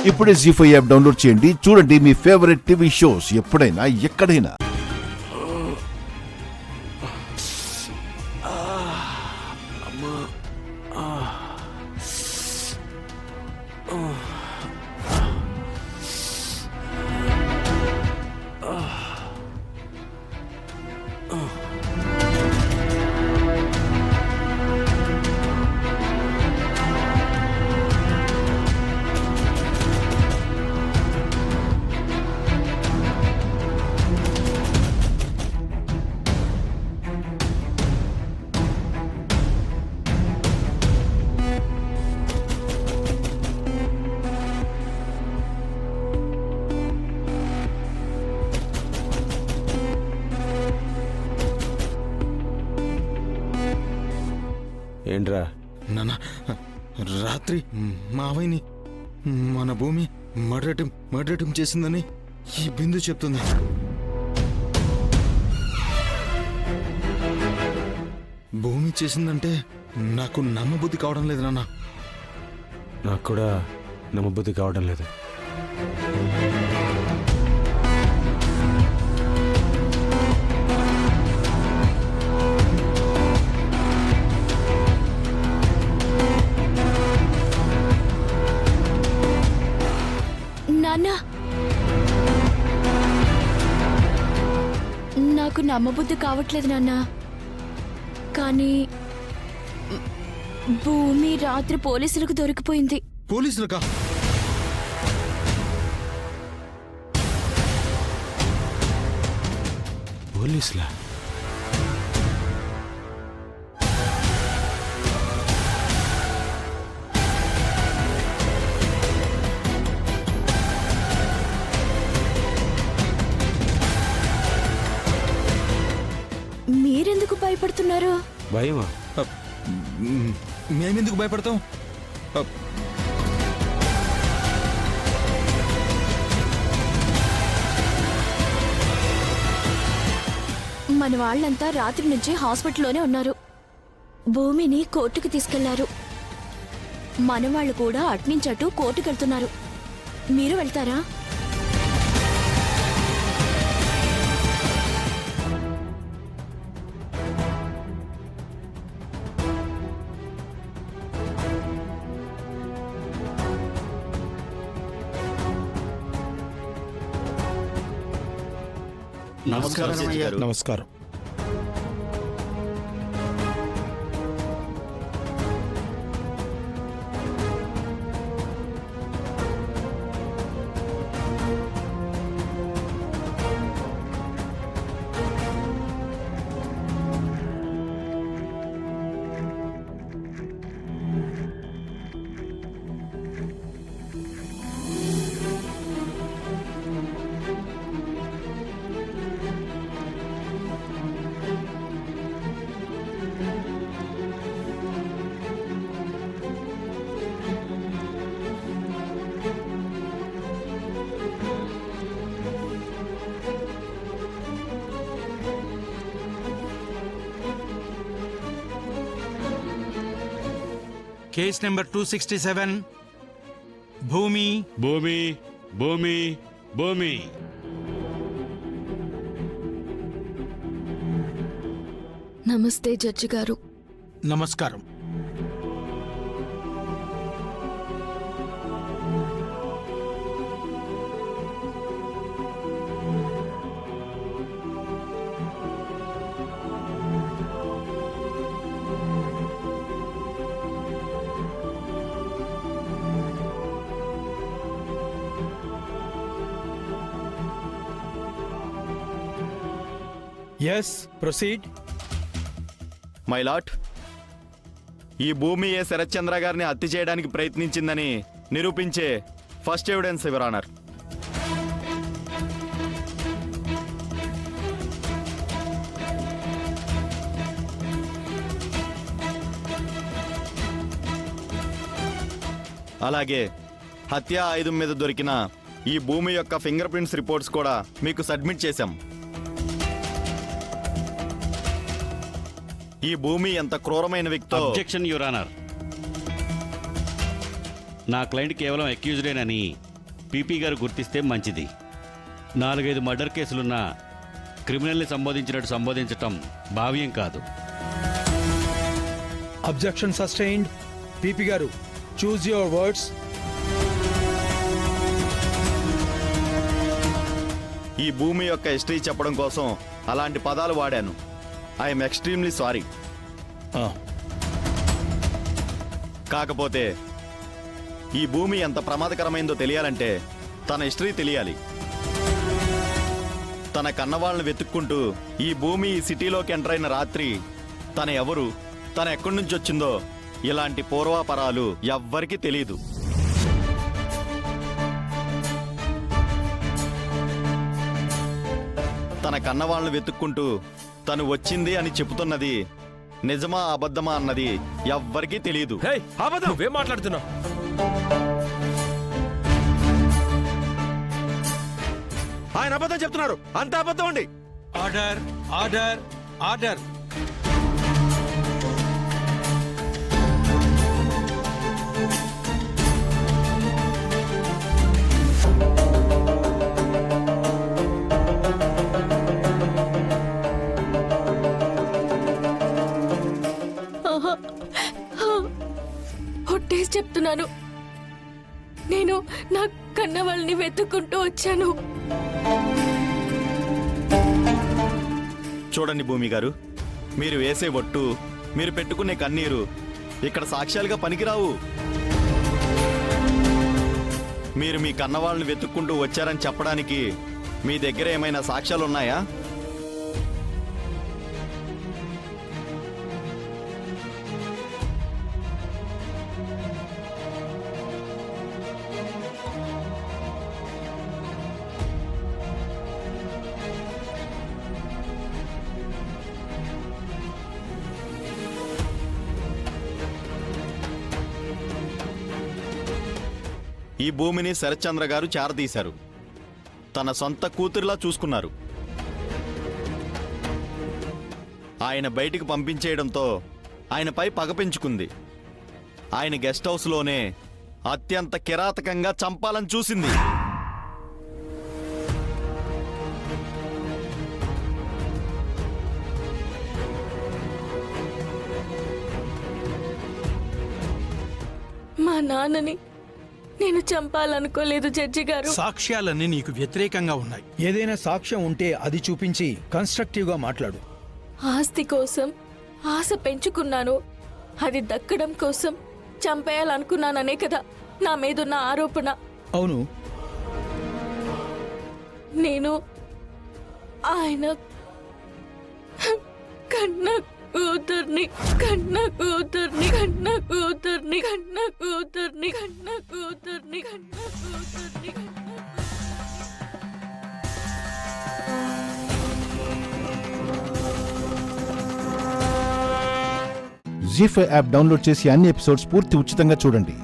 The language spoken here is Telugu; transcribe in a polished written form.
ఇప్పుడే జీ5 యాప్ డౌన్లోడ్ చేయండి. చూడండి మీ ఫేవరెట్ టీవీ షోస్ ఎప్పుడైనా ఎక్కడైనా. ఏంట్రా నాన్న, రాత్రి మావయ్యని మన భూమి మర్డర్ చేసిందని ఈ బిందు చెప్తుంది. భూమి చేసిందంటే నాకు నమ్మబుద్ధి కావడం లేదు నాన్న. నాకు కూడా నమ్మబుద్ధి కావడం లేదు. నాన్న, నాకు నమ్మబుద్ధి కావట్లేదు నాన్న. కానీ భూమి రాత్రి పోలీసులకు దొరికిపోయింది. పోలీసులకా? పోలీసులా? మీరెందుకు భయపడుతున్నారు? భయమా? మేమెందుకు భయపడతాం? మన వాళ్ళంతా రాత్రి నుంచి హాస్పిటల్లోనే ఉన్నారు. భూమిని కోర్టుకు తీసుకెళ్లారు. మన వాళ్ళు కూడా అట్నుంచటు కోర్టుకెళ్తున్నారు. మీరు వెళ్తారా? నమస్కారం. కేస్ నెంబర్ 267 భూమి భూమి భూమి భూమి. నమస్తే జడ్జి గారు. నమస్కారం. Yes, proceed. మై లాట్, ఈ భూమి ఏ శరత్చంద్ర గారిని హత్య చేయడానికి ప్రయత్నించిందని నిరూపించే ఫస్ట్ ఎవిడెన్స్ యువర్ ఆనర్. అలాగే హత్య ఆయుధం మీద దొరికిన ఈ భూమి యొక్క ఫింగర్ ప్రింట్స్ రిపోర్ట్స్ కూడా మీకు సబ్మిట్ చేశాం. ఈ భూమి ఎంత క్రూరమైన వ్యక్తో. Objection your honour. నా క్లయింట్ కేవలం అక్యూజ్డేనని పీపీ గారు గుర్తిస్తే మంచిది. 4-5 మర్డర్ కేసులున్న క్రిమినల్ని సంబోధించినట్టు సంబోధించటం భావ్యం కాదు. Objection sustained. పీపీ గారు, చూజ్ యువర్ వర్డ్స్. ఈ భూమి యొక్క హిస్టరీ చెప్పడం కోసం అలాంటి పదాలు వాడాను. I'm extremely sorry. కాకపోతే ఈ భూమి ఎంత ప్రమాదకరమైందో తెలియాలంటే తన హిస్టరీ తెలియాలి. తన కన్నవాళ్ళని వెతుక్కుంటూ ఈ భూమి ఈ సిటీలోకి ఎంటర్ అయిన రాత్రి తన ఎవరు, తన ఎక్కడి నుంచి వచ్చిందో ఇలాంటి పూర్వాపరాలు ఎవ్వరికీ తెలీదు. తన కన్నవాళ్ళని వెతుక్కుంటూ తను వచ్చింది అని చెబుతున్నది నిజమా అబద్ధమా అన్నది ఎవ్వరికీ తెలియదు. నువ్వేం మాట్లాడుతున్నావు? ఆయన అబద్ధం చెప్తున్నారు. అంత అబద్ధం అండి. Order, order, order. ఒట్టేసి చెప్తున్నాను, నేను నా కన్న వాళ్ళని వెతుక్కుంటూ వచ్చాను. చూడండి భూమి గారు, మీరు వేసే ఒట్టు, మీరు పెట్టుకునే కన్నీరు ఇక్కడ సాక్ష్యాలుగా పనికిరావు. మీరు మీ కన్నవాళ్ళని వెతుక్కుంటూ వచ్చారని చెప్పడానికి మీ దగ్గర ఏమైనా సాక్ష్యాలున్నాయా? ఈ భూమిని శరత్చంద్ర గారు చేరదీశారు. తన సొంత కూతురిలా చూసుకున్నారు. ఆయన బయటికి పంపించేయడంతో ఆయనపై పగ పెంచుకుంది. ఆయన గెస్ట్ హౌస్లోనే అత్యంత కిరాతకంగా చంపాలని చూసింది. మా నాన్నని నేను చంపాలనుకోలేదు జడ్జి గారు. సాక్ష్యాలన్నీ నీకు వ్యతిరేకంగా ఉన్నాయి. ఏదైనా సాక్ష్యం ఉంటే అది చూపించి కన్స్ట్రక్టివ్ గా మాట్లాడు. ఆస్తి కోసం ఆశ పెంచుకున్నాను, అది దక్కడం కోసం చంపేయాలనుకున్నాననే కదా నా మీదున్న ఆరోపణ. అవును, నేను ఆయన కన్న కూతుర్ని కన్న కూతుర్ని కన్న కూతుర్ని కన్న కూతుర్ని కన్న కూతుర్ని కన్న కూతుర్ని జీ5 యాప్ డౌన్లోడ్ చేసి అన్ని ఎపిసోడ్స్ పూర్తి ఉచితంగా చూడండి.